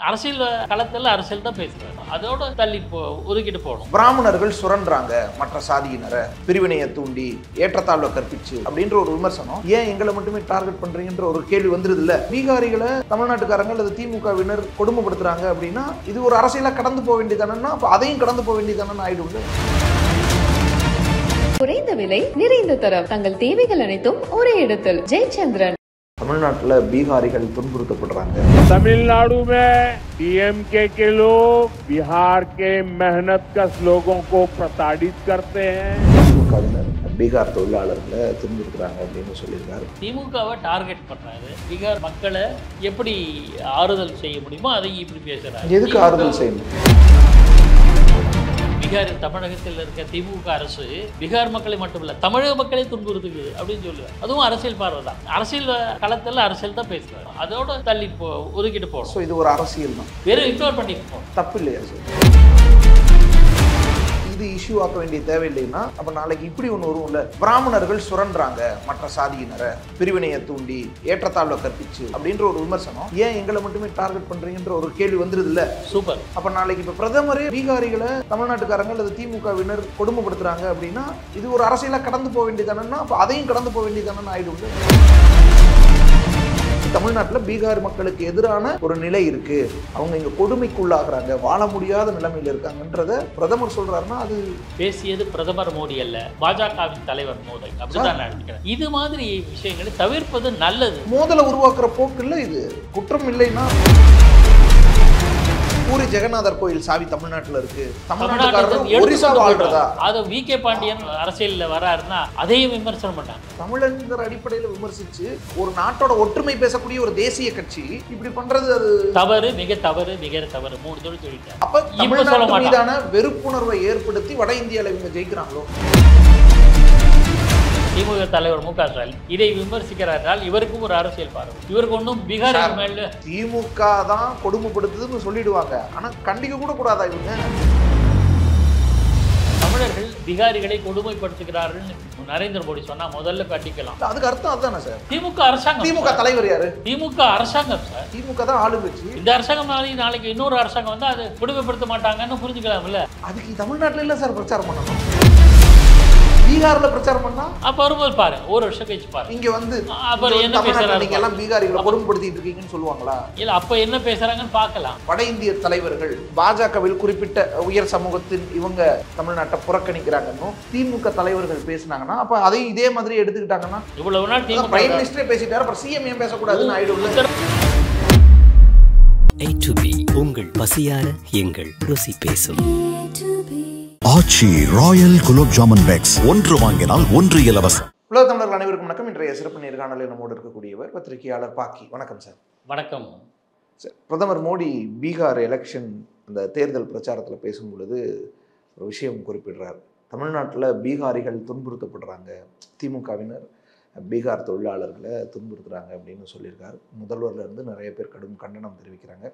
அரசியல் களத்தில் அரசியல் தான் பேசுறாரு. அதோட தள்ளி ஒதுக்கிட்டு போகணும். பிராமணர்கள் சுரன்றாங்க மற்ற சாதியினரை, பிரிவினையை தூண்டி ஏற்றத்தாழ்வை கற்பிச்சு அப்படின்ற ஒரு விமர்சனம் ஏன் எங்களை மட்டுமே டார்கெட் பண்றீங்கன்ற ஒரு கேள்வி வந்துருது இல்ல. பீகாரிகளை தமிழ்நாட்டுக்காரங்க அல்லது திமுகவினர் கொடுமைப்படுத்துறாங்க அப்படின்னா இது ஒரு அரசியலா கடந்து போக வேண்டியதானன்னா அப்ப அதையும் கடந்து போக வேண்டியதானு ஆயிடுங்க. குறைந்த விலை நிறைந்த தரம் தங்கள் தேவைகள் அனைத்தும் ஒரே இடத்தில். ஜெயச்சந்திரன். தமிழ்நாட்டுல பீகாரிகள் துன்புறுத்தப்படுறாங்க. तमिलनाडु में डीएमके के लोग बिहार के मेहनत कश लोगों को प्रताड़ित करते हैं. திமுகவினர் பீகார் தொழிலாளர்களை துன்புறுத்துறாங்க அப்படின்னு சொல்லியிருக்காரு. திமுகவை டார்கெட் பண்றாரு. பீகார் மக்களை எப்படி ஆறுதல் செய்ய முடியுமோ அதை இப்படி பேசுறாரு. எதுக்கு ஆறுதல் செய்யணும்? பீகார் தமிழகத்தில் இருக்க திமுக அரசு பீகார் மக்களை மட்டுமில்ல தமிழக மக்களை துன்புறுத்துக்குது அப்படின்னு சொல்லுவார். அதுவும் அரசியல் பார்வை தான். அரசியல் களத்தில் அரசியல் தான் பேசுறாரு. அதோட தள்ளி ஒதுக்கிட்டு போகணும். ஸோ இது ஒரு அரசியல் தான். வெறும் இக்னோர் பண்ணிட்டு போகணும். தப்பு இல்லையா சார்? இது இஷ்யூ ஆக்க வேண்டிய தேவையில்லைன்னா அப்ப நாளைக்கு இப்படி ஒன்று வரும்ல, பிராமணர்கள் சுரன்றாங்க மற்ற சாதியினரை, பிரிவினையை தூண்டி ஏற்றத்தாழ்வை கற்பிச்சு அப்படின்ற ஒரு விமர்சனம் ஏன் எங்களை மட்டுமே டார்கெட் பண்றீங்கன்ற ஒரு கேள்வி வந்துருது இல்ல. சூப்பர். அப்ப நாளைக்கு இப்ப பிரதமரே பீகாரிகளை தமிழ்நாட்டுக்காரங்க அல்லது திமுகவினர் கொடுமைப்படுத்துறாங்க அப்படின்னா இது ஒரு அரசியலா கடந்து போக வேண்டியதானன்னா அப்ப அதையும் கடந்து போக வேண்டியதானு ஆயிடுங்க. தமிழ்நாட்டில் பீகார் மக்களுக்கு எதிரான ஒரு நிலை இருக்கு, அவங்க இங்க கொடுமைக்குள்ளாகிறாங்க, வாழ முடியாத நிலைமையில இருக்காங்கன்றத பிரதமர் சொல்றாருன்னா அது பேசியது பிரதமர் மோடி அல்ல, பாஜகவின் தலைவர் மோடி. அப்படிதான் நினைக்கிறேன். இது மாதிரி விஷயங்களை தவிர்ப்பது நல்லது. மோதலை உருவாக்குற போக்கு இல்லை இது. குற்றம் இல்லைன்னா பூரி ஜெகநாதர் கோயில் சாவி தமிழ்நாட்டில் இருக்கு, தமிழ்நாட்டுக்காரர் ஒரிசா வாழ்றதா? அது வி.கே. பாண்டியன் அரசியல்ல வராருன்னா அதையும் விமர்சனம் பண்ணாங்க. தமிழங்கிற அடிப்படையில் விமர்சிச்சு ஒரு நாட்டோட ஒற்றுமை பேசக்கூடிய ஒரு தேசிய கட்சி இப்படி பண்றது அது தவறு, மிக தவறு, மிக தவறு. 3 தடவை சொல்லிட்டேன். அப்ப தமிழ்நாட்டு மீதான வெறுப்புணர்வை ஏற்படுத்தி வட இந்தியாவில் இவங்க ஜெயிக்கிறாங்களோ? திமுக தலைவர் மு க ஸ்டாலின் இதை விமர்சிக்கிறார்கள். இவருக்கும் ஒரு அரசியல் பார்வை. இவருக்கு ஒன்றும் பீகார் மேல திமுக தான் கொடுமைப்படுத்துதுன்னு சொல்லிடுவாங்க, ஆனா கண்டிக்க கூட கூடாதா இவங்க? தமிழர்கள் பீகாரிகளை கொடுமைப்படுத்துகிறார்கள் நரேந்திர மோடி சொன்னா முதல்ல கண்டிக்கலாம். அதுக்கு அர்த்தம் அதுதானே சார்? திமுக அரசாங்கம். திமுக தலைவர் யாரு? திமுக அரசாங்கம் சார். திமுக தான் ஆளுங்கட்சி. இந்த அரசாங்கம் நாளைக்கு இன்னொரு அரசாங்கம் வந்து அது கொடுமைப்படுத்த மாட்டாங்கன்னு புரிஞ்சுக்கலாம்ல. அதுக்கு தமிழ்நாட்டில் இல்ல சார் பிரச்சாரம் பண்ணணும், பீகார்ல பிரச்சாரம் பண்ணா அப்ப வரும்போது பாருங்க, ஒரு வருஷம் கழிச்சு பாருங்க. இங்க வந்து அப்புறம் என்ன பேசுறாங்க, நீங்க எல்லாம் பீகாரிகளை கொடுமைப்படுத்திட்டு இருக்கீங்கன்னு சொல்லுவாங்களா? இல்ல அப்ப என்ன பேசுறாங்கன்னு பார்க்கலாம். வட இந்திய தலைவர்கள் பாஜகவில் குறிப்பிட்ட உயர் சமூகத்தின் இவங்க தமிழ்நாட்டை புறக்கணிக்கிறாங்கன்னு திமுக தலைவர்கள் பேசினாங்கன்னா அப்ப அதையும் இதே மாதிரி எடுத்துக்கிட்டாங்கன்னா இவ்வளவு நாள் திமுக பிரைம் மினிஸ்டரே பேசிட்டாரு, அப்புறம் சிஎம் ஏன் பேசக்கூடாதுன்னு ஆயிடும்ல. A to B உங்கள் பசியார எங்கள் ருசி பேசும். ஆச்சி ராயல் குலோப் ஜாமுன் பேக்ஸ், ஒன்று வாங்கினால் ஒன்று இலவசம். உலக தமிழர்கள் அனைவருக்கும் வணக்கம். இன்றைய சிறப்பு நேர்காணலில் நம்மோடு இருக்கக்கூடியவர் பத்திரிகையாளர் பாக்கி. வணக்கம் சார். வணக்கம் சார். பிரதமர் மோடி பீகார் எலெக்ஷன் அந்த தேர்தல் பிரச்சாரத்தில் பேசும் பொழுது ஒரு விஷயம் குறிப்பிடுறார். தமிழ்நாட்டில் பீகாரிகள் துன்புறுத்தப்படுறாங்க, திமுகவினர் பீகார் தொழிலாளர்களை துன்புறுத்துறாங்க அப்படின்னு சொல்லியிருக்காரு. முதல்வர்லேருந்து நிறைய பேர் கடும் கண்டனம் தெரிவிக்கிறாங்க.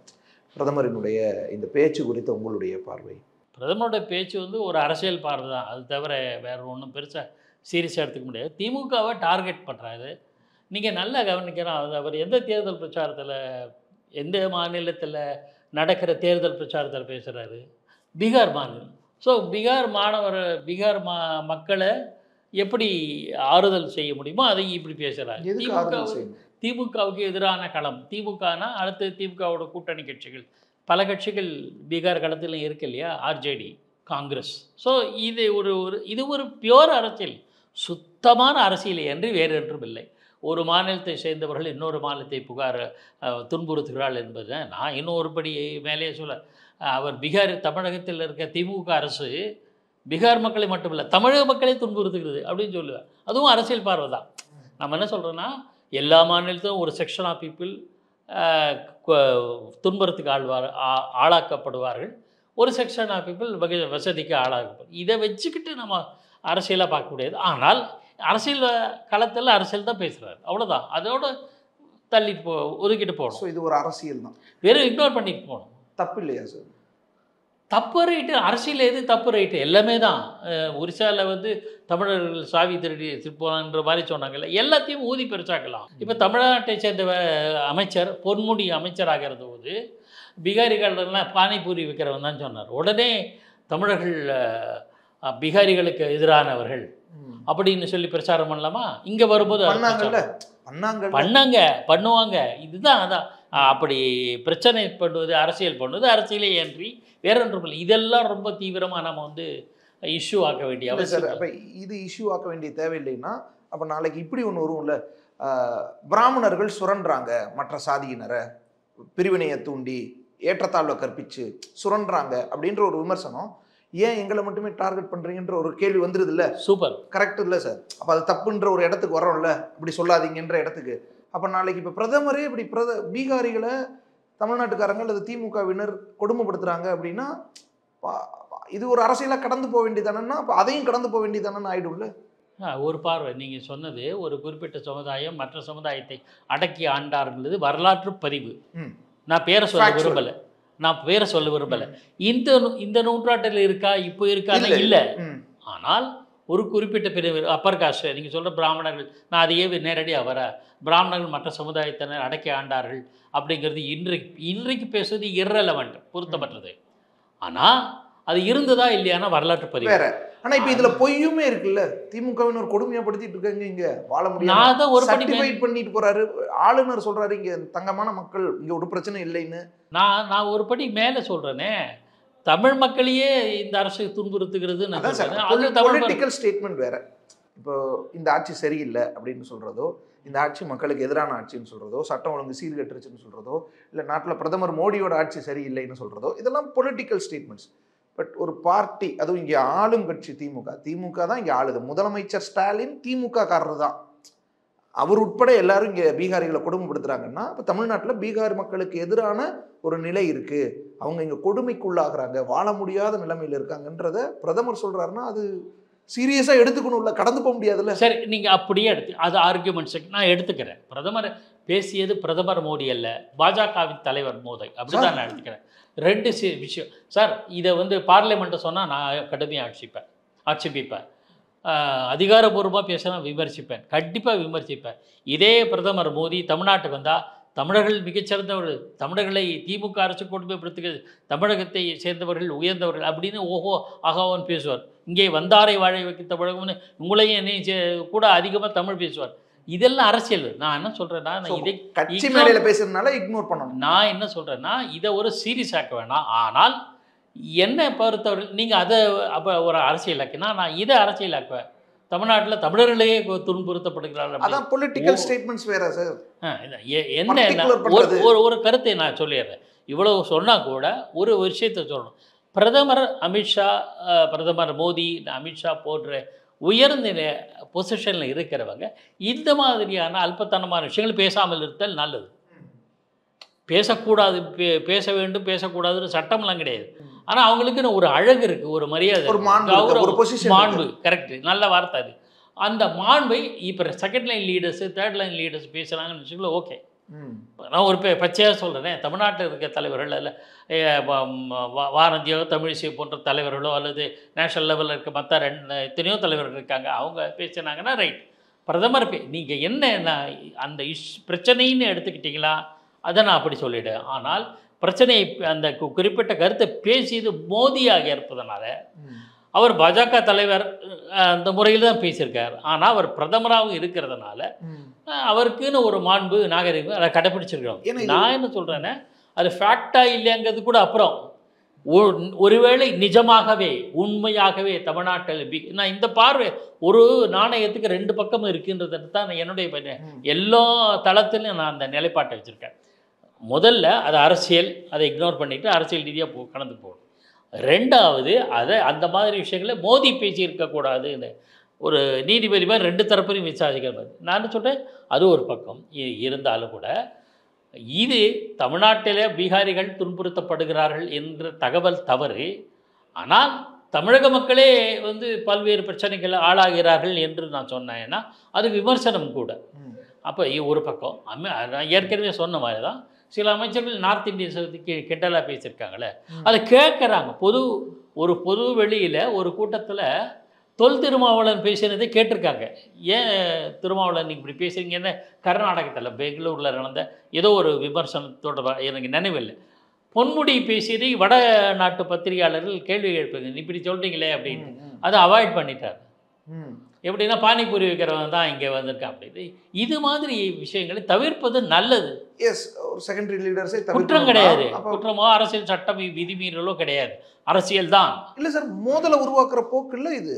பிரதமரினுடைய இந்த பேச்சு குறித்த உங்களுடைய பார்வை? பிரதமருடைய பேச்சு வந்து ஒரு அரசியல் பார்வை தான், அது தவிர வேற ஒன்றும் பெருசாக சீரியஸாக எடுத்துக்க முடியாது. திமுகவை டார்கெட் பண்ணுறாரு. நீங்கள் நல்லா கவனிக்கிறோம், அது அவர் எந்த தேர்தல் பிரச்சாரத்தில் எந்த மாநிலத்தில் நடக்கிற தேர்தல் பிரச்சாரத்தில் பேசுகிறாரு? பீகார் மாநிலம். ஸோ பீகார் மக்களை எப்படி ஆறுதல் செய்ய முடியுமோ அதை இப்படி பேசுகிறாரு. திமுகவுக்கு எதிரான களம். திமுகனா அடுத்து திமுகவோட கூட்டணி கட்சிகள், பல கட்சிகள் பீகார் களத்தில் இருக்கு இல்லையா, ஆர்ஜேடி, காங்கிரஸ். ஸோ இது ஒரு பியோர் அரசியல், சுத்தமான அரசியல் என்று வேறு என்றும் இல்லை. ஒரு மாநிலத்தை சேர்ந்தவர்கள் இன்னொரு மாநிலத்தை துன்புறுத்துகிறாள் என்பது நான் இன்னொருபடி மேலே சொல்ல. அவர் தமிழகத்தில் இருக்க திமுக அரசு பீகார் மக்களை மட்டுமில்ல தமிழக மக்களை துன்புறுத்துகிறது அப்படின்னு சொல்லுவார். அதுவும் அரசியல் பார்வை தான். நம்ம என்ன சொல்கிறோன்னா, எல்லா மாநிலத்திலும் ஒரு செக்ஷன் ஆஃப் பீப்புள் துன்புறத்துக்கு ஆளாக்கப்படுவார்கள், ஒரு செக்ஷன் ஆஃப் பீப்புள் வசதிக்கு ஆளாக்கப்படுவார். இதை வச்சுக்கிட்டு நம்ம அரசியலாக பார்க்க முடியாது. ஆனால் அரசியல் களத்தில் அரசியல் தான் பேசுகிறாரு, அவ்வளோதான். அதோட தள்ளி ஒதுக்கிட்டு போகணும். ஸோ இது ஒரு அரசியல் தான், வெறும் இக்னோர் பண்ணிட்டு போகணும். தப்பு இல்லையா சார்? தப்பு ரைட்டு, அரசியல் எது தப்பு ரைட்டு எல்லாமே தான். ஒரிசாவில் வந்து தமிழர்கள் சாவி திருடி போனான்ற மாதிரி சொன்னாங்கல்ல, எல்லாத்தையும் ஊதி பெருசாக்கலாம். இப்போ தமிழ்நாட்டை சேர்ந்த அமைச்சர் பொன்முடி அமைச்சராகிறது போது பீகாரிகள்லாம் பானிபூரி விற்கிறவன் தான் சொன்னார். உடனே தமிழர்கள் பீகாரிகளுக்கு எதிரானவர்கள் அப்படின்னு சொல்லி பிரச்சாரம் பண்ணலாமா? இங்கே வரும்போது பண்ணுவாங்க. இதுதான் அதான் அப்படி பிரச்சனை பண்ணுவது, அரசியல் பண்ணுவது, அரசியலே ஏன்றி வேற ஒன்றும் இல்லை. இதெல்லாம் ரொம்ப தீவிரமாக நம்ம வந்து இஷ்யூ ஆக்க வேண்டிய அவசியம். அப்போ இது இஷ்யூ ஆக்க வேண்டிய தேவையில்லைன்னா அப்போ நாளைக்கு இப்படி ஒன்று வரும்ல, பிராமணர்கள் சுரண்டுறாங்க, மற்ற சாதியினரை பிரிவினையை தூண்டி ஏற்றத்தாழ்வை கற்பிச்சு சுரண்டுறாங்க அப்படின்ற ஒரு விமர்சனம், ஏன் எங்களை மட்டுமே டார்கெட் பண்ணுறீங்கன்ற ஒரு கேள்வி வந்துடுது இல்லை? சூப்பர், கரெக்ட் இல்லை சார்? அப்போ அது தப்புன்ற ஒரு இடத்துக்கு வரோம்ல, இப்படி சொல்லாதீங்கன்ற இடத்துக்கு. அப்போ நாளைக்கு இப்போ பிரதமரே இப்படி பீகாரிகளை தமிழ்நாட்டுக்காரங்க அல்லது திமுகவினர் கொடுமைப்படுத்துகிறாங்க அப்படின்னா இது ஒரு அரசியலாக கடந்து போக வேண்டியதானன்னா அப்போ அதையும் கடந்து போக வேண்டியதானன்னு ஆயிடும்ல. ஒரு பார்வை நீங்கள் சொன்னது, ஒரு குறிப்பிட்ட சமுதாயம் மற்ற சமுதாயத்தை அடக்கி ஆண்டாருங்கிறது வரலாற்று பதிவு. நான் பேரை சொல்ல விரும்பலை. இந்த நூற்றாண்டில் இருக்கா இப்போ இருக்கான்னு இல்லை. ஆனால் ஒரு குறிப்பிட்ட பிரிவு அப்பர் காஸ்ட், நீங்கள் சொல்கிற பிராமணர்கள், நான் அதையே நேரடியாக பிராமணர்கள் மற்ற சமுதாயத்தினர் அடக்கி ஆண்டார்கள் அப்படிங்கிறது இன்றைக்கு பேசுவது இரலவெண்ட், பொருத்தமற்றது. ஆனால் அது இருந்ததா இல்லையானா வரலாற்று பதிவு வேற. ஆனால் இப்போ இதில் பொய்யுமே இருக்குல்ல, திமுகவினர் கொடுமையாப்படுத்திட்டு இருக்காங்க, இங்கே வாழ முடியாது ஒரு சர்டிஃபைட் பண்ணிட்டு போறாரு. ஆளுநர் சொல்றாரு இங்கே தங்கமான மக்கள், இங்கே ஒரு பிரச்சனை இல்லைன்னு. நான் ஒரு படி மேலே சொல்கிறேனே, தமிழ் மக்களையே இந்த அரசு துன்புறுத்துகிறது. பொலிட்டிக்கல் ஸ்டேட்மெண்ட் வேற. இப்போ இந்த ஆட்சி சரியில்லை அப்படின்னு சொல்றதோ, இந்த ஆட்சி மக்களுக்கு எதிரான ஆட்சின்னு சொல்றதோ, சட்டம் ஒழுங்கு சீர்கெட்டுருச்சுன்னு சொல்றதோ, இல்லை நாட்டில் பிரதமர் மோடியோட ஆட்சி சரியில்லைன்னு சொல்றதோ, இதெல்லாம் பொலிட்டிக்கல் ஸ்டேட்மெண்ட்ஸ். பட் ஒரு பார்ட்டி, அதுவும் இங்கே ஆளும் கட்சி திமுக தான் இங்கே ஆளுது. முதலமைச்சர் ஸ்டாலின் திமுக காரர் தான், அவர் உட்பட எல்லாரும் இங்கே பீகாரிகளை கொடுமைப்படுத்துறாங்கன்னா, இப்போ தமிழ்நாட்டில் பீகார் மக்களுக்கு எதிரான ஒரு நிலை இருக்கு, அவங்க இங்கே கொடுமைக்குள்ளாகிறாங்க, வாழ முடியாத நிலைமையில் இருக்காங்கன்றத பிரதமர் சொல்றாருன்னா அது சீரியஸாக எடுத்துக்கணும்ல, கடந்து போக முடியாதுல்ல. சரி, நீங்கள் அப்படியே அது ஆர்கியூமெண்ட்ஸ் நான் எடுத்துக்கிறேன். பிரதமர் பேசியது பிரதமர் மோடி அல்ல, பாஜகவின் தலைவர் மோடி, அப்படிதான் நான் எடுத்துக்கிறேன். ரெண்டு விஷயம் சார். இதை வந்து பார்லிமெண்ட்டை சொன்னால் நான் கடுமையாக ஆட்சேபிப்பேன். அதிகாரபூர்வமாக பேசினா விமர்சிப்பேன், கண்டிப்பாக விமர்சிப்பேன். இதே பிரதமர் மோடி தமிழ்நாட்டுக்கு வந்தால் தமிழர்கள் மிகச்சிறந்தவர்கள், தமிழர்களை திமுக அரசு கொடுமைப்படுத்துகிறது, தமிழகத்தை சேர்ந்தவர்கள் உயர்ந்தவர்கள் அப்படின்னு ஆகாவன் பேசுவார். இங்கே வந்தாரை வாழ வைக்க தமிழகம்னு உங்களையும் என்னையும் கூட அதிகமாக தமிழ் பேசுவார். இதெல்லாம் அரசியல். நான் என்ன சொல்கிறேன்னா, இதை கட்சி மேடையில் பேசுறதுனால இக்னோர் பண்ணணும். நான் என்ன சொல்கிறேன்னா, இதை ஒரு சீரியஸ் ஆக்க வேணாம். ஆனால் என்னை பொறுத்தவரை நீங்கள் அதை அப்போ ஒரு அரசியலாக்கினா, நான் இதை அரசியலாக்குவேன். தமிழ்நாட்டில் தமிழர்களையே துன்புறுத்தப்படுகிறார்கள். அதான் பொலிட்டிக்கல் ஸ்டேட்மெண்ட்ஸ் வேற சார். என்ன ஒரு கருத்தை நான் சொல்லிடுறேன். இவ்வளவு சொன்னால் கூட ஒரு விஷயத்தை சொல்லணும். பிரதமர் அமித்ஷா, பிரதமர் மோடி, அமித்ஷா போன்ற உயர்ந்த பொசிஷனில் இருக்கிறவங்க இந்த மாதிரியான அல்பத்தனமான விஷயங்கள் பேசாமல் இருத்தல் நல்லது. பேசக்கூடாது, பேச வேண்டும், பேசக்கூடாதுன்னு சட்டம்லாம் கிடையாது. ஆனால் அவங்களுக்குன்னு ஒரு அழகு இருக்குது, ஒரு மரியாதை, ஒரு மாண்பு. கரெக்டு, நல்ல வார்த்தை அது. அந்த மாண்பை இப்போ second line leaders, third line leaders பேசுகிறாங்கன்னு வச்சுக்கல, ஓகே. நான் ஒரு பச்சையாக சொல்கிறேன், தமிழ்நாட்டில் இருக்க தலைவர்கள் அல்ல வானந்தியோ தமிழிசை போன்ற தலைவர்களோ அல்லது நேஷனல் லெவலில் இருக்க மற்ற எத்தனையோ தலைவர்கள் இருக்காங்க, அவங்க பேசினாங்கன்னா ரைட். பிரதமர் நீங்கள் என்ன அந்த பிரச்சனைன்னு எடுத்துக்கிட்டிங்களா, அதை நான் அப்படி சொல்லிவிடுவேன். ஆனால் பிரச்சனையை அந்த குறிப்பிட்ட கருத்தை பேசியது மோடியாக இருப்பதனால, அவர் பாஜக தலைவர் அந்த முறையில் தான் பேசியிருக்கார். ஆனால் அவர் பிரதமராகவும் இருக்கிறதுனால அவருக்குன்னு ஒரு மாண்பு, நாகரிகம் அதை கடைப்பிடிச்சிருக்கிறோம். நான் என்ன சொல்கிறேன்னா, அது ஃபேக்டாக இல்லைங்கிறது கூட அப்புறம். ஒருவேளை நிஜமாகவே உண்மையாகவே தமிழ்நாட்டில் நான் இந்த பார்வை ஒரு நாணயத்துக்கு ரெண்டு பக்கமும் இருக்குன்றது தான் என்னுடைய எல்லா தளத்திலும் நான் அந்த நிலைப்பாட்டை வச்சுருக்கேன். முதல்ல அது அரசியல், அதை இக்னோர் பண்ணிவிட்டு அரசியல் ரீதியாக கடந்து போகணும். ரெண்டாவது, அதை அந்த மாதிரி விஷயங்களை மோடி பேசியிருக்கக்கூடாதுன்னு ஒரு நீதிபதி மாதிரி ரெண்டு தரப்பையும் விசாரிக்கிற மாதிரி நான் சொல்கிறேன். அது ஒரு பக்கம் இருந்தாலும் கூட இது தமிழ்நாட்டில் பீகாரிகள் துன்புறுத்தப்படுகிறார்கள் என்ற தகவல் தவறு. ஆனால் தமிழக மக்களே பல்வேறு பிரச்சனைகள் ஆளாகிறார்கள் என்று நான் சொன்னேன்னா அது விமர்சனம் கூட. அப்போ ஒரு பக்கம் நான் ஏற்கனவே சொன்ன மாதிரி தான் சில அமைச்சர்கள் நார்த் இந்தியன்ஸுக்கு கிண்டலாக பேசியிருக்காங்களே, அதை கேட்குறாங்க. பொது வெளியில் ஒரு கூட்டத்தில் தொல் திருமாவளவன் பேசினதை கேட்டிருக்காங்க. ஏன் திருமாவளவன் இப்படி பேசுகிறீங்கன்னு கர்நாடகத்தில் பெங்களூரில் நடந்த ஏதோ ஒரு விமர்சனத்தோட எனக்கு நினைவில்லை. பொன்முடி பேசியதை வட நாட்டு பத்திரிகையாளர்கள் கேள்வி கேட்பாங்க, இப்படி சொல்கிறீங்களே அப்படின்னு. அதை அவாய்ட் பண்ணிட்டார். எப்படின்னா பானிபூரி வைக்கிறவன் தான் இங்கே வந்திருக்கான் அப்படின்னு. இது மாதிரி விஷயங்களை தவிர்ப்பது நல்லது. எஸ், ஒரு செகண்டரி லீடர்ஸே குற்றம் கிடையாது. குற்றமோ அரசியல் சட்டம் விதிமீறலோ கிடையாது, அரசியல் தான். இல்லை சார், மோதலை உருவாக்குற போக்கு இல்லை இது,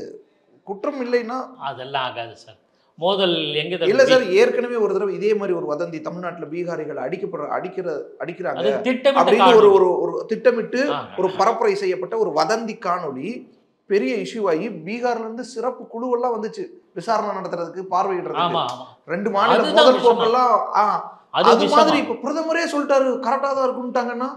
குற்றம் இல்லைன்னா அதெல்லாம் ஆகாது சார். மோதல் எங்கே இல்லை சார். ஏற்கனவே ஒரு தடவை இதே மாதிரி ஒரு வதந்தி, தமிழ்நாட்டில் பீகாரிகள் அடிக்கிறாங்க அப்படின்னு ஒரு திட்டமிட்டு ஒரு பரப்புரை செய்யப்பட்ட ஒரு வதந்தி காணொளி பெரிய இஷ்யூ ஆகி பீகார்ல இருந்து சிறப்பு குழுவெல்லாம் வந்துச்சு விசாரணை நடத்துறதுக்கு, பார்வையிடுறதுக்கு. 2 மாநில மோதல் போக்கெல்லாம் அது மாதிரி இப்ப பிரதமரே சொல்லிட்டாரு கரெக்டா தான் இருக்குன்ட்டாங்கன்னா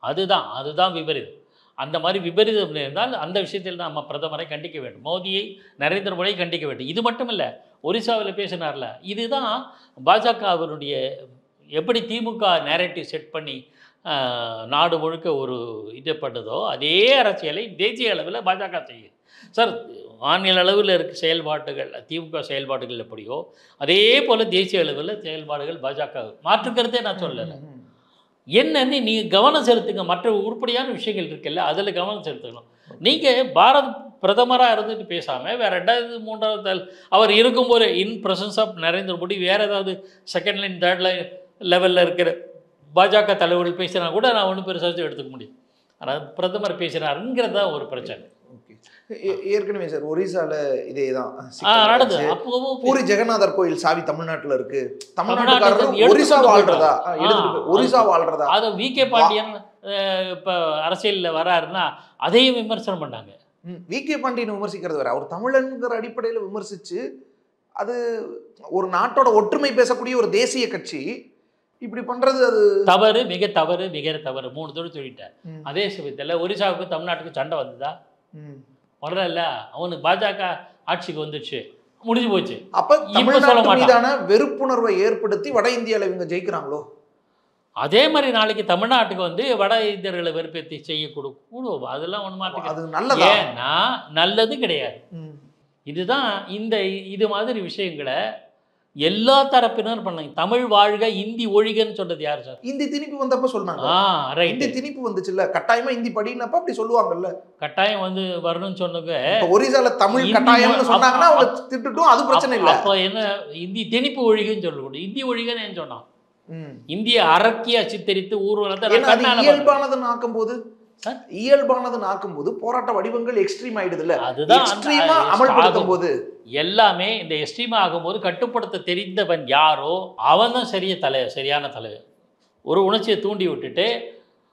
அதுதான் விபரீதம். அந்த மாதிரி விபரீதம் இருந்தால் அந்த விஷயத்தில் தான் நம்ம பிரதமரை கண்டிக்க வேண்டும், மோடியை நரேந்திர மோடியை கண்டிக்க வேண்டும். இது மட்டும் இல்லை, ஒரிசாவில் பேசினார்ல, இதுதான் பாஜகவினுடைய எப்படி திமுக நேரேட்டிவ் செட் பண்ணி நாடு முழுக்க ஒரு இது பண்ணதோ அதே அரசியலை தேசிய அளவில் பாஜக செய்யுது சார். மாநில அளவில் இருக்க செயல்பாடுகள் திமுக செயல்பாடுகள் எப்படியோ அதே போல் தேசிய அளவில் செயல்பாடுகள் பாஜக. மாற்றுக்கிறதே நான் சொல்லலை. என்னன்னு நீங்கள் கவனம் செலுத்துங்க, மற்ற உருப்படியான விஷயங்கள் இருக்குல்ல அதில் கவனம் செலுத்தணும். நீங்கள் பாரத் பிரதமராக இருந்துட்டு பேசாமல் வேறு 2வது 3வது அவர் இருக்கும்போது in presence of Narendra Modi வேறு ஏதாவது செகண்ட் லைன் தேர்ட் லைன் லெவலில் இருக்கிற பாஜக தலைவர்கள் பேசினா கூட நான் ஒன்றும் பெருசாக எடுத்துக்க முடியும். ஆனால் பிரதமர் பேசினாருங்கிறது தான் ஒரு பிரச்சனை. ஏற்கனவே சார் ஒரிசால இதே தான் நடந்தது. பூரி ஜெகநாதர் கோயில் சாவி தமிழ்நாட்டில் இருக்கு, தமிழ்நாட்டுக்காரர்கள் ஒரிசா வாழ்றதா அதை விகே பாண்டியன் இப்போ அரசியலில் வராருன்னா அதையும் விமர்சனம் பண்ணாங்க. விகே பாண்டியன் விமர்சிக்கிறது வேற, அவர் தமிழன்கிற அடிப்படையில் விமர்சிச்சு அது ஒரு நாட்டோட ஒற்றுமை பேசக்கூடிய ஒரு தேசிய கட்சி இப்படி பண்றது அது தவறு, மிக தவறு, மிக தவறு. 3 தடவை சொல்லிட்டேன். அதே சமயத்தில் ஒரிசாவுக்கு தமிழ்நாட்டுக்கு சண்டை வந்ததா? வரல. அவனுக்கு பாஜக ஆட்சிக்கு வந்துச்சு, முடிஞ்சு போச்சு. அப்ப தமிழ்நாட்டு மீதான வெறுப்புணர்வை ஏற்படுத்தி வட இந்தியாவில் இவங்க ஜெயிக்கிறாங்களோ? அதே மாதிரி நாளைக்கு தமிழ்நாட்டுக்கு வந்து வட இந்தியர்களை வெறுப்பேற்றி செய்ய கூடும். அதெல்லாம் ஒன்று மாட்டேங்குது. அது நல்லது. ஏன்னா நல்லது கிடையாது. இதுதான் இது மாதிரி விஷயங்களை எல்லா தரப்பினரும் பண்ணாங்க. தமிழ் வாழ்க இந்தி ஒழிகன்னு சொன்னது யார் சார்? இந்தி திணிப்பு வந்தப்ப சொன்னாங்க. இந்தி திணிப்பு வந்துச்சுல்ல, கட்டாயமா இந்தி படினப்ப அப்படி சொல்லுவாங்கல்ல. கட்டாயம் வந்து வரணும்னு சொன்னது ஒரிசால தமிழ் கட்டாயம்னு சொன்னாங்கன்னா அவங்க திட்டுட்டும், அது பிரச்சனை இல்லை. அப்போ என்ன இந்தி திணிப்பு ஒழிகன்னு சொல்லக்கூடாது, இந்தி ஒழிகன்னு ஏன் சொன்னான்? இந்திய அரக்கியா சித்தரித்து ஊர்வலத்தை இயல்பானதுன்னு ஆக்கும்போது போராட்ட வடிவங்கள் எக்ஸ்ட்ரீம் ஆயிடுதுல்ல. எக்ஸ்ட்ரீமா அமல்படுத்தும் போது எல்லாமே இந்த எக்ஸ்ட்ரீமா ஆகும்போது கட்டுப்படுத்த தெரிந்தவன் யாரோ அவன் தான் சரியான தலைவர். ஒரு உணர்ச்சியை தூண்டி விட்டுட்டு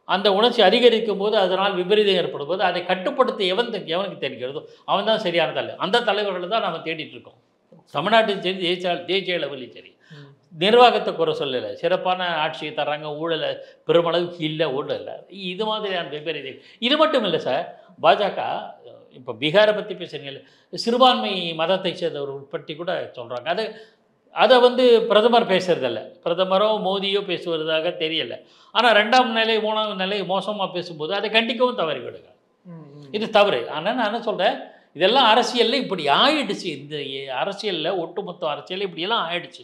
அந்த உணர்ச்சி அதிகரிக்கும் போது அதனால் விபரீதம் ஏற்படும் போது அதை கட்டுப்படுத்த எவனுக்கு தெரிகிறதோ அவன் தான் சரியான தலைவர். அந்த தலைவர்களை தான் நம்ம தேடிட்டு இருக்கோம். தமிழ்நாட்டின் சரி, தேசிய அளவிலையும் சரி. நிர்வாகத்தை குறை சொல்லலை, சிறப்பான ஆட்சியை தர்றாங்க, ஊழலை பெருமளவுக்கு இல்லை, ஊழல் இல்லை. இது மாதிரியான விபரீதம். இது மட்டும் இல்லை சார், பாஜக இப்போ பீகாரை பற்றி பேசுகிறீங்க, சிறுபான்மை மதத்தை சேர்ந்தவர்கள் பற்றி கூட சொல்கிறாங்க. அதை வந்து பிரதமர் பேசுறதில்ல, பிரதமரோ மோடியோ பேசுவதாக தெரியலை. ஆனால் 2ஆம் நிலை 3ஆம் நிலை மோசமாக பேசும்போது அதை கண்டிக்கவும் தவறி விடுங்க. இது தவறு. ஆனால் நான் என்ன சொல்கிறேன், இதெல்லாம் அரசியலில் இப்படி ஆயிடுச்சு. இந்த அரசியலில் ஒட்டுமொத்த அரசியலில் இப்படியெல்லாம் ஆயிடுச்சு.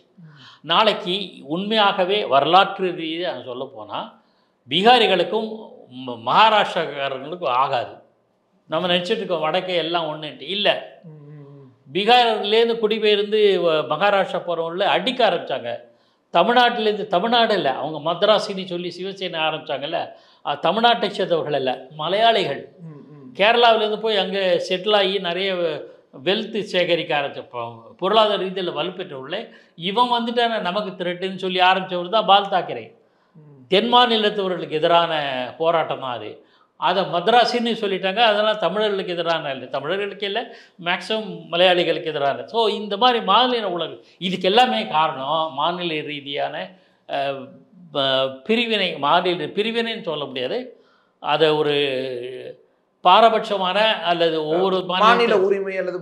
நாளைக்கு உண்மையாகவே வரலாற்று ரீதியாக சொல்ல போனால் பீகாரிகளுக்கும் மகாராஷ்டிரக்காரர்களுக்கும் ஆகாது. நம்ம நினச்சிட்டு இருக்கோம் வடக்கே எல்லாம் ஒன்றுன்ட்டு. இல்லை, பீகார்லேருந்து குடிபெயர்ந்து மகாராஷ்டிரா போகிறவங்கள அடிக்க ஆரம்பித்தாங்க. தமிழ்நாட்டிலேருந்து, தமிழ்நாடு இல்லை, அவங்க மദ്രാസിன்னு சொல்லி சிவசேனை ஆரம்பித்தாங்கல்ல, தமிழ்நாட்டை சேர்ந்தவர்கள் இல்லை, மலையாளிகள் கேரளாவிலேருந்து போய் அங்கே செட்டில் ஆகி நிறைய வெல்த்து சேகரிக்க ஆரம்பிச்சப்போம், பொருளாதார ரீதியில் வலுப்பெற்றவர்களே இவன் வந்துட்டான நமக்கு திரட்டுன்னு சொல்லி ஆரம்பித்தவர் தான் பால் தாக்கரே. தென் மாநிலத்தவர்களுக்கு எதிரான போராட்டம் தான் அது. அதை மദ്രാസിன்னு சொல்லிட்டாங்க. அதனால் தமிழர்களுக்கு எதிரான இல்லை, தமிழர்களுக்கு இல்லை, மேக்ஸிமம் மலையாளிகளுக்கு எதிரான. ஸோ இந்த மாதிரி மாநில உலகம் இதுக்கு எல்லாமே காரணம் மாநில ரீதியான பிரிவினை. மாநில பிரிவினைன்னு சொல்ல முடியாது, அதை ஒரு பாரபட்சமான அல்லது ஒவ்வொரு மாநில உரிமை அல்லது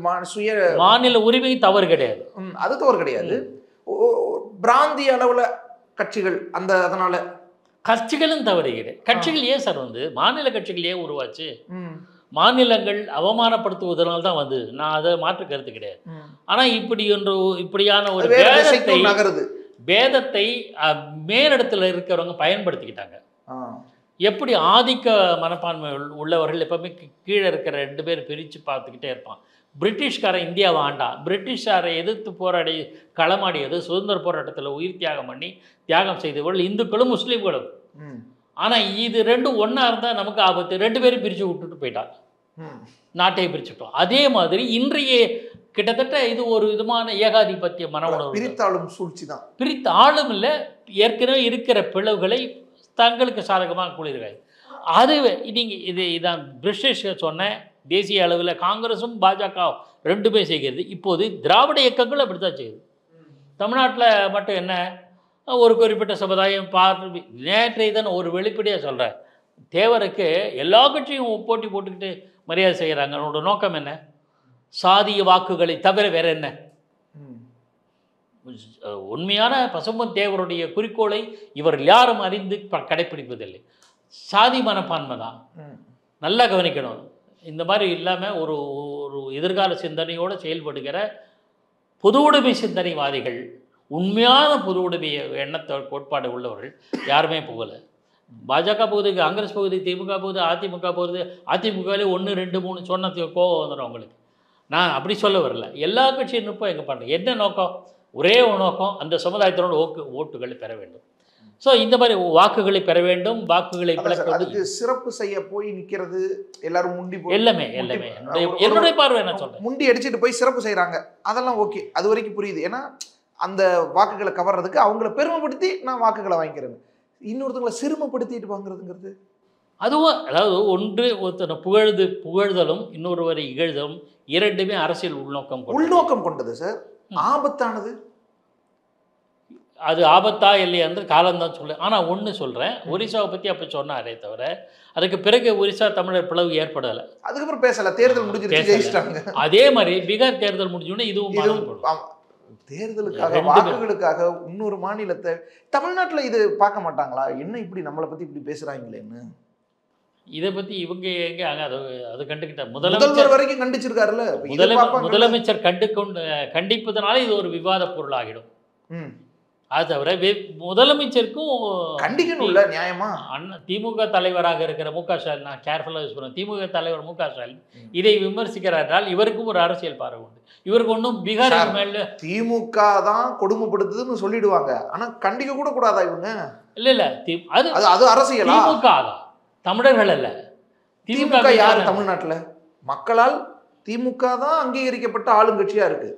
மாநில உரிமை தவறு கிடையாது, அது தவறு கிடையாது. பிராந்திய அளவில் கட்சிகள் அதனால கட்சிகளும் தவறு கிடையாது. கட்சிகள் ஏன் சார் வந்து மாநில கட்சிகள் ஏன் உருவாச்சு? மாநிலங்கள் அவமானப்படுத்துவதனால தான் வந்து, நான் அதை மாற்று கருத்து கிடையாது. ஆனால் இப்படியான ஒரு பேதத்தை மேலிடத்தில் இருக்கிறவங்க பயன்படுத்திக்கிட்டாங்க. எப்படி ஆதிக்க மனப்பான்மை உள்ளவர்கள் எப்பவுமே கீழே இருக்கிற 2 பேர் பிரித்து பார்த்துக்கிட்டே இருப்பான். பிரிட்டிஷ்காரன் இந்தியாவை ஆண்டான். பிரிட்டிஷாரை எதிர்த்து போராடி களமாடியது சுதந்திர போராட்டத்தில் உயிர் தியாகம் பண்ணி தியாகம் செய்தவர்கள் இந்துக்களும் முஸ்லீம்களும். ஆனால் இது 2 ஒன்றா இருந்தால் நமக்கு ஆபத்து. 2 பேரும் பிரித்து விட்டுட்டு போயிட்டாங்க, நாட்டையை பிரிச்சுட்டோம். அதே மாதிரி இன்றைய கிட்டத்தட்ட இது ஒரு விதமான ஏகாதிபத்திய மன உணர்வு. பிரித்தாளும் சூழ்ச்சி தான். பிரித்து ஆளும் இல்லை, ஏற்கனவே இருக்கிற பிளவுகளை தங்களுக்கு சாதகமாக கூறியிருக்காங்க. அது நீங்கள் இதான் பிரிட்டிஷ் சொன்ன தேசிய அளவில் காங்கிரஸும் பாஜக 2 செய்கிறது. இப்போது திராவிட இயக்கங்கள் அப்படி தான் செய்யுது. தமிழ்நாட்டில் மட்டும் என்ன, ஒரு குறிப்பிட்ட சமுதாயம் நேற்றைய தான் ஒரு வெளிப்படையாக சொல்கிறேன், தேவருக்கு எல்லா கட்சியும் போட்டி போட்டுக்கிட்டு மரியாதை செய்கிறாங்க. அவனோட நோக்கம் என்ன? சாதிய வாக்குகளை தவிர வேற என்ன? உண்மையான பசும்பொன் தேவருடைய குறிக்கோளை இவர்கள் யாரும் அறிந்து கடைப்பிடிப்பதில்லை. சாதி மனப்பான்மை தான். நல்லா கவனிக்கணும். இந்த மாதிரி இல்லாமல் ஒரு ஒரு எதிர்கால சிந்தனையோடு செயல்படுகிற பொது உடைமை சிந்தனைவாதிகள், உண்மையான பொது உடைமை எண்ணத்தை கோட்பாடு உள்ளவர்கள் யாருமே போகலை. பாஜக போகுது, காங்கிரஸ் போகுது, திமுக போகுது, அதிமுக போகுது. அதிமுகவிலே 1, 2, 3 சொன்னதுக்கு கோவம் வந்துடும் அவங்களுக்கு. நான் அப்படி சொல்ல வரல. எல்லா கட்சியும் நுட்பம் எங்கே பண்ணுறேன், என்ன நோக்கம்? ஒரே ஒரு நோக்கம், அந்த சமுதாயத்தினோட ஓட்டுகளை பெற வேண்டும். ஸோ இந்த மாதிரி வாக்குகளை பெற வேண்டும், வாக்குகளை அதுக்கு சிறப்பு செய்ய போய் நிற்கிறது, எல்லாரும் முண்டி போய் எல்லாமே என்னுடைய பார்வை என்ன சொல்கிறேன், முண்டி அடிச்சுட்டு போய் சிறப்பு செய்கிறாங்க. அதெல்லாம் ஓகே, அது வரைக்கும் புரியுது. ஏன்னா அந்த வாக்குகளை கவர்றதுக்கு அவங்கள பெருமைப்படுத்தி நான் வாக்குகளை வாங்கிக்கிறேன். இன்னொருத்தவங்களை சிறுமப்படுத்திட்டு வாங்குறதுங்கிறது அதுவும், அதாவது ஒருத்தனை புகழ்தலும் இன்னொருவரை இகழ்தலும் 2மே அரசியல் உள்நோக்கம் கொண்டது சார். ஆபத்தானது. அது ஆபத்தா இல்லையான்னு காலம்தான் சொல்ல. ஆனால் ஒன்று சொல்கிறேன், ஒரிசாவை பற்றி அப்போ சொன்னாரே தவிர அதுக்கு பிறகு ஒரிசா தமிழர் பிளவு ஏற்படலை. அதுக்கப்புறம் பேசல, தேர்தல் முடிஞ்சிருச்சு. அதே மாதிரி பீகார் தேர்தல் முடிஞ்சோடனே இதுவும் தேர்தலுக்காக வாக்குகளுக்காக இன்னொரு மாநிலத்தை தமிழ்நாட்டில் இது பார்க்க மாட்டாங்களா? என்ன இப்படி நம்மளை பற்றி இப்படி பேசுகிறாங்களேன்னு இதை பற்றி இவங்க எங்கே அது கண்டுக்கிட்ட முதல்வர் வரைக்கும் கண்டிச்சிருக்காருல்ல. முதலமைச்சர் கண்டிப்பதனால இது ஒரு விவாத பொருளாகிடும். அது தவிர முதலமைச்சருக்கும் கண்டிக்கணும்ல, நியாயமா? திமுக தலைவராக இருக்கிற மு க ஸ்டாலின், நான் கேர்ஃபுல்லாக யூஸ் பண்ணுவேன், திமுக தலைவர் மு க ஸ்டாலின் இதை விமர்சிக்கிறார் என்றால் இவருக்கும் ஒரு அரசியல் பார்வை உண்டு. இவருக்கு ஒன்றும் பீகார் மேல திமுக தான் கொடுமைப்படுத்துதுன்னு சொல்லிடுவாங்க, ஆனால் கண்டிக்க கூட கூடாதா இவங்க? இல்லை அது அது அரசியல். திமுக தான், தமிழர்கள் அல்ல. திமுக யார் தமிழ்நாட்டில்? மக்களால் திமுக தான் அங்கீகரிக்கப்பட்ட ஆளுங்கட்சியா இருக்கு.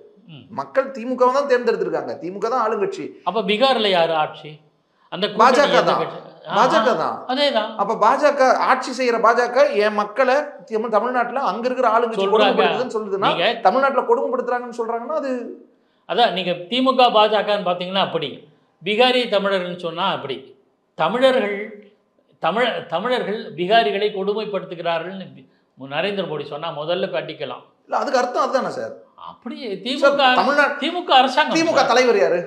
மக்கள் திமுக தான் தேர்ந்தெடுத்திருக்காங்க, திமுக தான் ஆளுங்கட்சி. அப்ப பீகார்ல யாரு ஆட்சி? அந்த பாஜக தான். அதேதான். அப்ப பாஜக ஆட்சி செய்யற பாஜக என் மக்களை தமிழ்நாட்டுல அங்க இருக்கிற ஆளுங்கட்சி கொடுமைப்படுத்துதுன்னு சொல்லுதுன்னா, தமிழ்நாட்டுல கொடுமைப்படுத்துறாங்கன்னு சொல்றாங்கன்னா அது அதான். நீங்க திமுக பாஜகன்னு பாத்தீங்கன்னா அப்படி, பீகாரி தமிழர்கள்னு சொன்னா அப்படி. தமிழர்கள் பீகாரிகளை கொடுமைப்படுத்துகிறார்கள் நரேந்திர மோடி சொன்னா முதல்ல கண்டிக்கலாம். இல்ல, அதுக்கு அர்த்தம் அதுதானே சார்? அப்படியே திமுக அரசாங்கம். திமுக தலைவர் யாரு?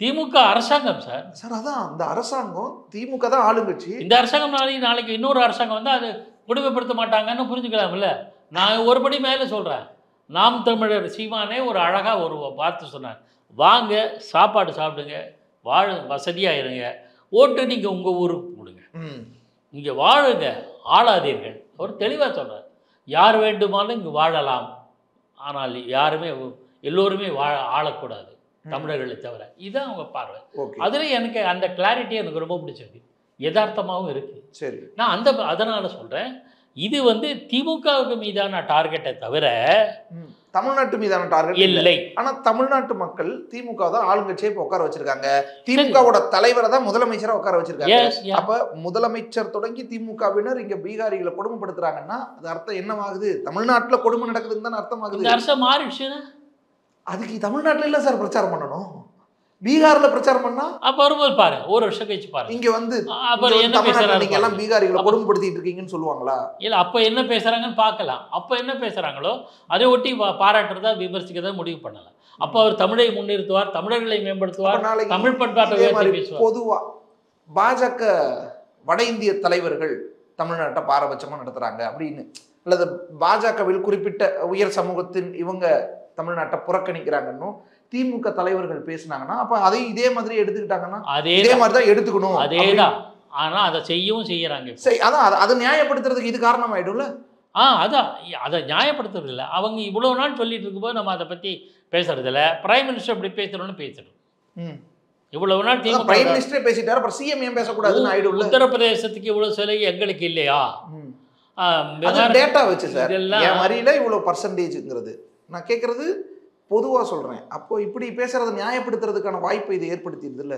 திமுக அரசாங்கம் சார். அதான் அந்த அரசாங்கம், திமுக தான் ஆளுங்கட்சி. இந்த அரசாங்கம் நாளைக்கு இன்னொரு அரசாங்கம் வந்து அது கொடுமைப்படுத்த மாட்டாங்கன்னு புரிஞ்சுக்கலாம்ல. நான் ஒருபடி மேலே சொல்றேன். நாம் தமிழர் சீமானே ஒரு அழகா ஒரு வார்த்தை சொன்னார், வாங்க சாப்பாடு சாப்பிடுங்க, வசதியா இருங்க, ஓட்டு நீங்க உங்க ஊருக்கு போடுங்க, இங்க வாழுங்க, ஆளாதீர்கள். அவர் தெளிவா சொல்றார். யார் வேண்டுமானாலும் இங்கு வாழலாம், ஆனால் எல்லோருமே ஆளக்கூடாது, தமிழர்களை தவிர. இதுதான் அவங்க பார்வை. அதுல எனக்கு அந்த கிளாரிட்டி எனக்கு ரொம்ப பிடிச்சிருக்கு, யதார்த்தமாகவும் இருக்கு. சரி, நான் அதனால சொல்றேன், இது வந்து திமுகவுக்கு மீதான டார்கெட்டை தவிர தமிழ்நாட்டு மீதான டார்கெட் இல்லை. ஆனா தமிழ்நாட்டு மக்கள் திமுக தான் ஆளுங்கட்சியை இப்போ உட்கார வச்சிருக்காங்க, திமுகவோட தலைவரை தான் முதலமைச்சரா உட்கார வச்சிருக்காங்க. அப்ப முதலமைச்சர் தொடங்கி திமுகவினர் இங்க பீகாரிகளை கொடுமைப்படுத்துறாங்கன்னா அது அர்த்தம் என்னவாகுது? தமிழ்நாட்டுல கொடுமை நடக்குதுன்னு தான் அர்த்தம் ஆகுது. அரசு மாறிடுச்சு. அதுக்கு தமிழ்நாட்டுல இல்ல சார் பிரச்சாரம் பண்ணணும், பீகார்ல பிரச்சாரம் பண்ணா அப்ப வரும்போது பாரு, ஒரு வருஷம் கழிச்சு பாரு, இங்க வந்து நீங்க எல்லாம் பீகாரிகளை கொடுமைப்படுத்திட்டு இருக்கீங்கன்னு சொல்லுவாங்களா? இல்ல, அப்ப என்ன பேசுறாங்கன்னு பார்க்கலாம். அப்ப என்ன பேசுறாங்களோ அதை ஒட்டி பாராட்டுறதா விமர்சிக்கிறதா முடிவு பண்ணலாம். அப்ப அவர் தமிழை முன்னிறுத்துவார், தமிழர்களை மேம்படுத்துவார், தமிழ் பண்பாட்டை பேசுவார். பொதுவா பாஜக வட இந்திய தலைவர்கள் தமிழ்நாட்டை பாரபட்சமா நடத்துறாங்க அப்படின்னு, அல்லது பாஜகவில் குறிப்பிட்ட உயர் சமூகத்தின் இவங்க தமிழ்நாட்டை புறக்கணிக்கிறாங்கன்னு திமுக தலைவர்கள் பேசினாங்கன்னா, அப்ப அதையும் இதே மாதிரி எடுத்துக்கிட்டாங்கன்னா அதே மாதிரிதான் எடுத்துக்கணும். ஆனால் அதை செய்யவும் செய்கிறாங்க. சரி, அதான் அதை நியாயப்படுத்துறதுக்கு இது காரணம் ஆயிடும்ல. அதான் அதை நியாயப்படுத்துறது இல்லை. அவங்க இவ்வளோ நாள் சொல்லிட்டு இருக்கும்போது நம்ம அதை பற்றி பேசுறதில்ல. பிரைம் மினிஸ்டர் இப்படி பேசுகிறோன்னு பேசணும். இவ்வளவு நாள் பிரைம் மினிஸ்டரே பேசிட்டாரு, அப்புறம் சிஎம் ஏன் பேசக்கூடாதுன்னு ஆயிடும். உத்தரப்பிரதேசத்துக்கு இவ்வளவு சலுகை எங்களுக்கு இல்லையா? டேட்டா வச்சு சார் என் வரியில இவ்வளவு பர்சன்டேஜ்ங்கிறது நான் கேட்கறது பொதுவா சொல்றேன். அப்போ இப்படி பேசுறதை நியாயப்படுத்துறதுக்கான வாய்ப்பை இது ஏற்படுத்திடுது இல்லை.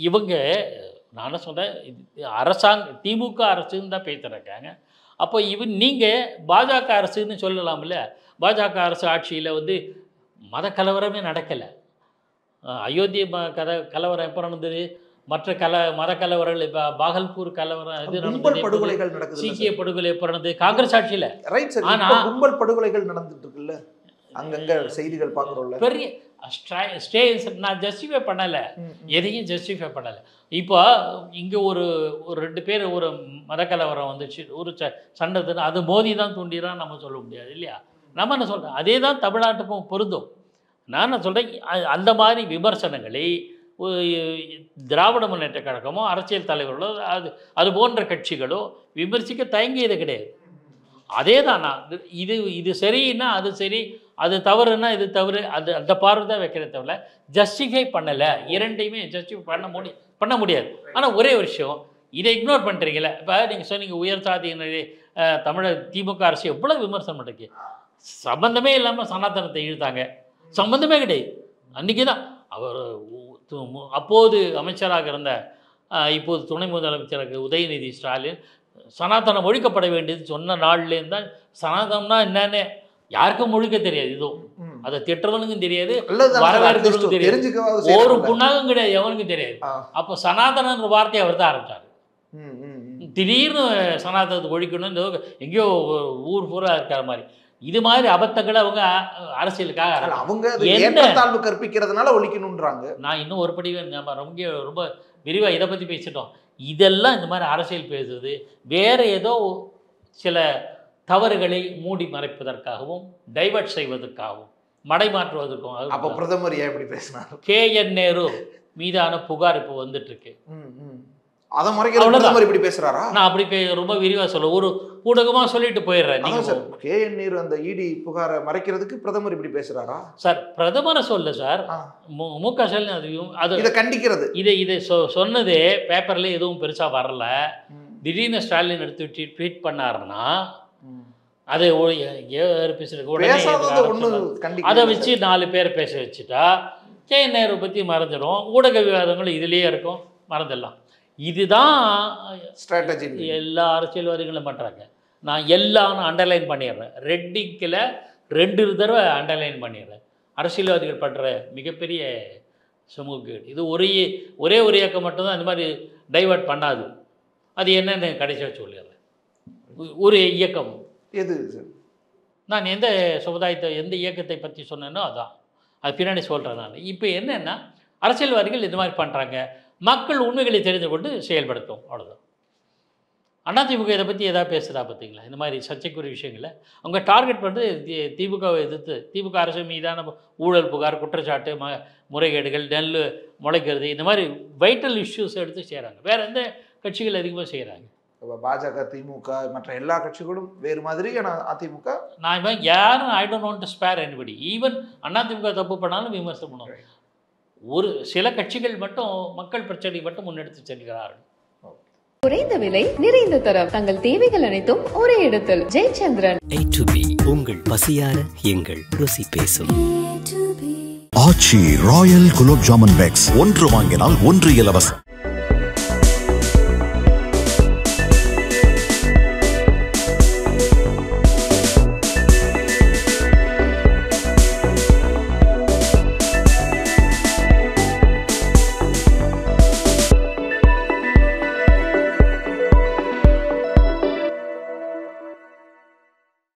இவங்க நான் என்ன சொல்றேன், திமுக அரசுன்னு தான் பேசுறாங்க. அப்போ நீங்கள் பாஜக அரசுன்னு சொல்லலாம்ல. பாஜக அரசு ஆட்சியில் வந்து மத கலவரமே நடக்கலை. அயோத்தி கலவரம் எப்போ நடந்தது? மற்ற மத கலவரங்கள் இப்போ பாகல்பூர் கலவரம் இது நடந்தது. சீக்கிய படுகொலை எப்போ நடந்தது? காங்கிரஸ் ஆட்சியில். ஆனால் கும்பல் படுகொலைகள் நடந்துட்டு இருக்குல்ல, அங்கங்க செய்திகள் பார்க்குறோம்ல. பெரிய நான் ஜஸ்டிஃபை பண்ணலை, எதையும் ஜஸ்டிஃபை பண்ணலை. இப்போ இங்கே ஒரு 2 பேர் ஒரு மத கலவரம் வந்துச்சு, ஒரு சண்டை, அது மோதி தான் தூண்டிதான் நம்ம சொல்ல முடியாது இல்லையா? நம்ம என்ன சொல்கிறேன், அதே தான் தமிழ்நாட்டுக்கும் பொருந்தும். நான் என்ன சொல்கிறேன், அந்த மாதிரி விமர்சனங்களை திராவிட முன்னேற்ற கழகமோ அரசியல் தலைவர்களோ அது போன்ற கட்சிகளோ விமர்சிக்க தயங்கியது கிடையாது. அதே தான் நான் இது சரின்னா அது சரி, அது தவறுன்னா இது தவறு, அந்த பார்வை தான் வைக்கிறத தவிர ஜஸ்டிஃபை பண்ணலை. இரண்டையுமே ஜஸ்டிஃபை பண்ண முடியாது. ஆனால் ஒரே விஷயம், இதை இக்னோர் பண்ணுறீங்களே. இப்போ நீங்கள் சொன்னீங்க உயர் சாதியினரே திமுக அரசு எவ்வளோ விமர்சனம் பண்ணிருக்கு. சம்பந்தமே இல்லாமல் சனாதனத்தை இழுத்தாங்க, சம்பந்தமே கிடையாது. அன்றைக்கி தான் அவர் அப்போது அமைச்சராக இருந்த இப்போது துணை முதலமைச்சராக உதயநிதி ஸ்டாலின் சனாதனம் ஒழிக்கப்பட வேண்டியது சொன்ன நாள்லேருந்து தான் சனாதனம்னா என்னன்னு யாருக்கும் ஒழிக்க தெரியாது. இதுவும் அதை திட்டுறவனுக்கும் தெரியாது, வரவேற்கிறவனுக்கும் தெரியாது, ஒரு புண்ணாகும் கிடையாது, எவனுக்கும் தெரியாது. அப்போ சனாதனன்ற வார்த்தையை அவர் தான் ஆரம்பித்தார். திடீர்னு சனாதனத்தை ஒழிக்கணும்னு எங்கேயோ ஊர் பூரா இருக்கிற மாதிரி இது மாதிரி அபத்தங்களை அவங்க அரசியலுக்காக அவங்க ஏற்றத்தாழ்வு கற்பிக்கிறதுனால ஒழிக்கணுன்றாங்க. நான் இன்னும் ஒரு படி நம்ம ரொம்ப விரிவாக இதை பற்றி பேசிட்டோம். இதெல்லாம் இந்த மாதிரி அரசியல் பேசுறது வேற ஏதோ சில தவறுகளை மூடி மறைப்பதற்காகவும் டைவர்ட் செய்வதற்காகவும் மடைமாற்றுவதற்கும். அப்போ பிரதமர் ஏன் இப்படி பேசினார்? KN நேரு மீதான புகார் இப்போ வந்துட்டு இருக்கு. அதை மறைக்கிறவர் இப்படி பேசுறாரா? நான் அப்படி ரொம்ப விரிவாக சொல்ல ஒரு ஊடகமா சொல்லிட்டு போயிடுறேன். KN நேரு அந்த இடி புகாரை மறைக்கிறதுக்கு பிரதமர் இப்படி பேசுறாரா? சார் பிரதமரை சொல்ல சார், MK ஸ்டாலின் அது இதை கண்டிக்கிறது. இதை சொன்னதே பேப்பர்ல எதுவும் பெருசா வரல. திடீர்னு ஸ்டாலின் எடுத்து ட்வீட் பண்ணாருன்னா அதை அதை வச்சு 4 பேர் பேச வச்சுட்டா KN நேரு பற்றி மறந்துடும். ஊடக விவாதங்கள் இதுலேயே இருக்கும், மறந்துடலாம். இதுதான் ஸ்ட்ராட்டஜி எல்லா அரசியல்வாதிகளும் பண்ணுறாங்க. நான் எல்லாம் அண்டர்லைன் பண்ணிடுறேன், ரெட்டிங்கில் 2 தடவை அண்டர்லைன் பண்ணிடுறேன். அரசியல்வாதிகள் பண்ணுற மிகப்பெரிய சமூக கேடு இது. ஒரே ஒரு இயக்கம் மட்டும்தான் இந்த மாதிரி டைவர்ட் பண்ணாது. அது என்னன்னு கடைசியாக சொல்லிடுறேன். ஒரு இயக்கம் எது? நான் எந்த சமுதாயத்தை எந்த இயக்கத்தை பற்றி சொன்னேனோ அதான், அது பின்னாடி சொல்கிறேன் நான். இப்போ என்னென்னா அரசியல்வாதிகள் இந்த மாதிரி பண்ணுறாங்க, மக்கள் உண்மைகளை தெரிந்து கொண்டு செயல்படுத்தும், அவ்வளோதான். அதிமுக இதை பற்றி எதாவது பேசுகிறா பார்த்தீங்களா? இந்த மாதிரி சர்ச்சைக்குரிய விஷயங்களை அவங்க டார்கெட் பண்ணுறது திமுகவை எதிர்த்து திமுக அரசு மீதான ஊழல் புகார், குற்றச்சாட்டு, முறைகேடுகள், நெல் முளைக்கிறது, இந்த மாதிரி வைட்டல் இஷ்யூஸ் எடுத்து செய்கிறாங்க. வேறு எந்த கட்சிகள் அதிகமாக செய்கிறாங்க? பாஜக, திமுக, மற்ற எல்லா கட்சிகளும் வேறு மாதிரி. ஆனால் அதிமுக நான் யாரும் I don't want to spare anybody. Even AIADMK தப்பு பண்ணாலும் விமர்சனம் பண்ணுவோம். ஒரு சில கட்சிகள் மட்டும் மக்கள் பிரச்சனை மட்டும் முன்னெடுத்து செல்கிறார்கள். குறைந்த விலை, நிறைந்த தரம், தங்கள் தேவைகள் அனைத்தும் ஒரே இடத்தில். ஜெயச்சந்திரன். A to B, உங்கள் பசியார எங்கள் ருசி பேசும். ஆச்சி ராயல் குலோப் ஜாமுன் பேக்ஸ் 1 வாங்கினால் 1 இலவசம்.